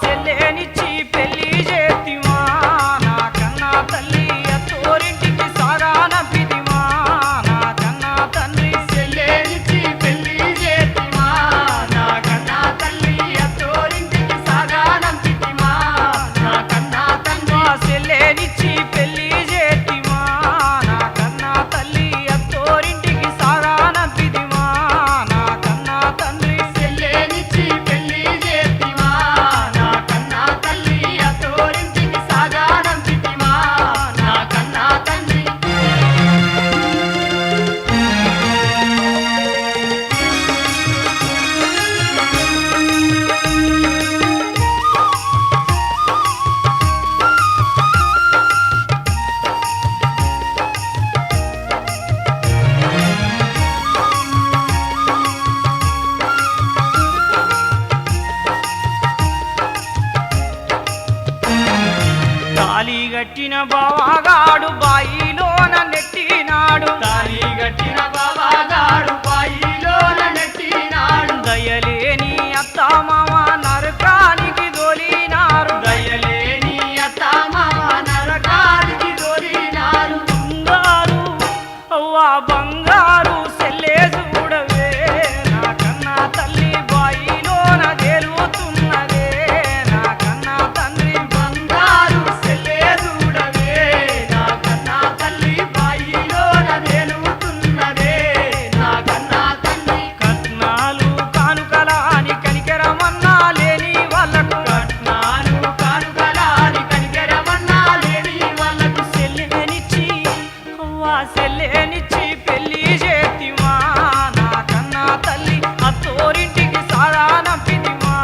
సెల్లేనిచ్చి పెళ్లి చేతివా నా కన్నా తల్లి అత్తోరింటికి సాగానంపితివా నా కన్నా తండ్రి సెల్లేనిచ్చి పెళ్లి చేతివా నా కన్నా తల్లి అత్తోరింటికి సాగానంపితివా నా కన్నా తండ్రి సెల్లేనిచ్చి పెళ్లి చేతివా నా కన్నా తల్లి అత్తోరింటికి సాగానంపితివా నా కన్నా తండ్రి సెల్లేనిచ్చి పెళ్లి చేతివా నా కన్నా తల్లి అత్తోరింటికి సాగానంపితివా నా కన్నా తండ్రి తాళి గట్టిన బావాగాడు బాయిలోన నెట్టినాడు తాళి గట్టిన బాబాగాడు బాయిలోన నెట్టినాడు దయలేని అత్త మామ నరకానికి దొలినారు దయలేని అత్తమామ నరకానికి దొరినారు బంగారు అవ్వా బంగారు సెల్లే చూడవే నా కన్నా తల్లి బాయిలోన తేలుతున్నదే నా కన్నా తండ్రి బంగారు సెల్లే చూడవే నా కన్నా తల్లి బాయిలోన తేలుతున్నదే నా కన్నా తల్లి కట్నాలు కానుకలా అని కనికరమన్నా లేని వాళ్ళకు కట్నాలు కానుకలాని కనికరమన్నా లేని వాళ్ళకు సెల్లెనిచ్చి అవ్వా సెల్లెనిచ్చి పెళ్లి చేతివా నా కన్నా తల్లి అత్తోరింటికి సాగానంపితివా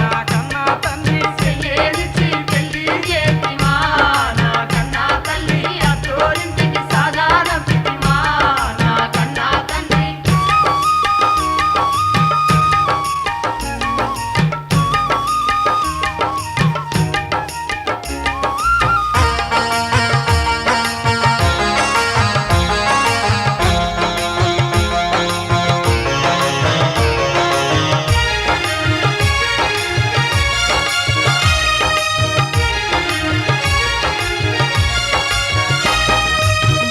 నా కన్నా తండ్రి సెల్లేనిచ్చి పెళ్లి చేతివా నా కన్నా తల్లి అత్తోరింటికి సాగానంపితివా నా కన్నా తండ్రి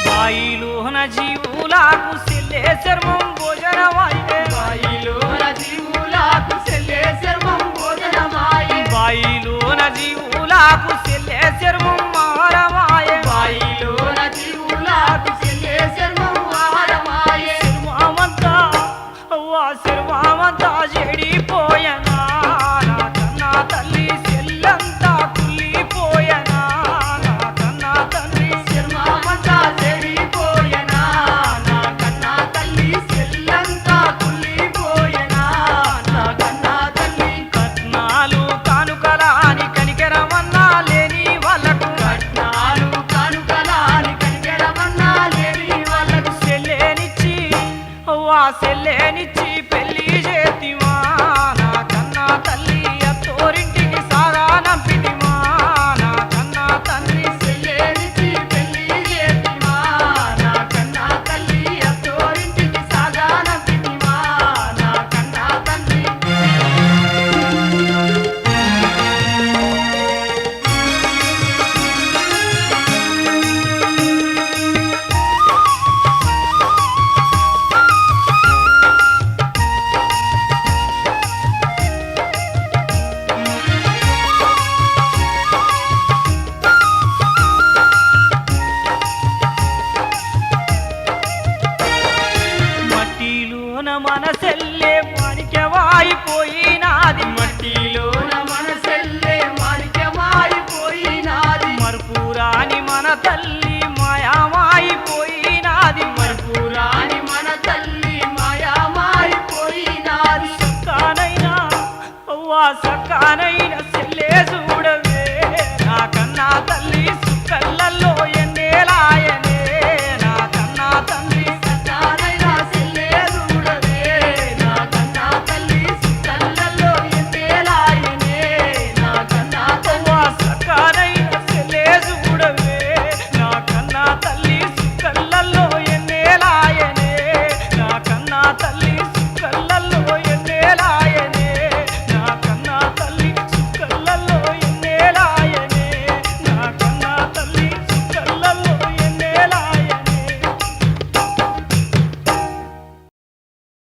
బాయిలోన జీవులకు సెల్లే చర్మం భోజనమాయే బాయిలోన జీవులకు సెల్లే చర్మం భోజనమాయే బాయిలోన జీవులకు సెల్లే చర్మం ఆహారమాయే బాయిలోన జీవులకు సెల్లే చర్మం ఆహారమాయే శర్మామంతా అవ్వా శర్మామంతా చెడిపోయనా నా కన్నా తల్లి సెల్లంతా కుళ్ళిపోయనా నా కన్నా తండ్రి చర్మమంతా చెడిపోయెనా నా కన్నా తల్లి సెల్లంతా కుళ్ళిపోయెనా నా కన్నా తల్లి కట్నాలు కానుకలా అని కనికరమన్నా లేని వాళ్ళకు కట్నాలు కానుకలాని కనికరమన్నా లేని వాళ్ళకు సెల్లేనిచ్చి అవ్వా సెల్లేనిచ్చి పెళ్లి చేతివా నా కన్నా తల్లి అత్తోరింటికి సాగానంపితివా నా కన్నా తండ్రి సెల్లేనిచ్చి పెళ్లి చేతివా నా కన్నా తల్లి అత్తోరింటికి సాగానంపితివా నా కన్నా తండ్రి మట్టిలోన మన సెల్లే మాణిక్యవాయిపోయినాది మట్టిలోన మన సెల్లే మాణిక్యమాయిపోయినాది మరుపురాని మన తల్లి మాయామాయిపోయినాది మరుపురాని మన తల్లి మాయమాయిపోయినాది సక్కానైనా అవ్వా సక్కానైన సెల్లే చూడవే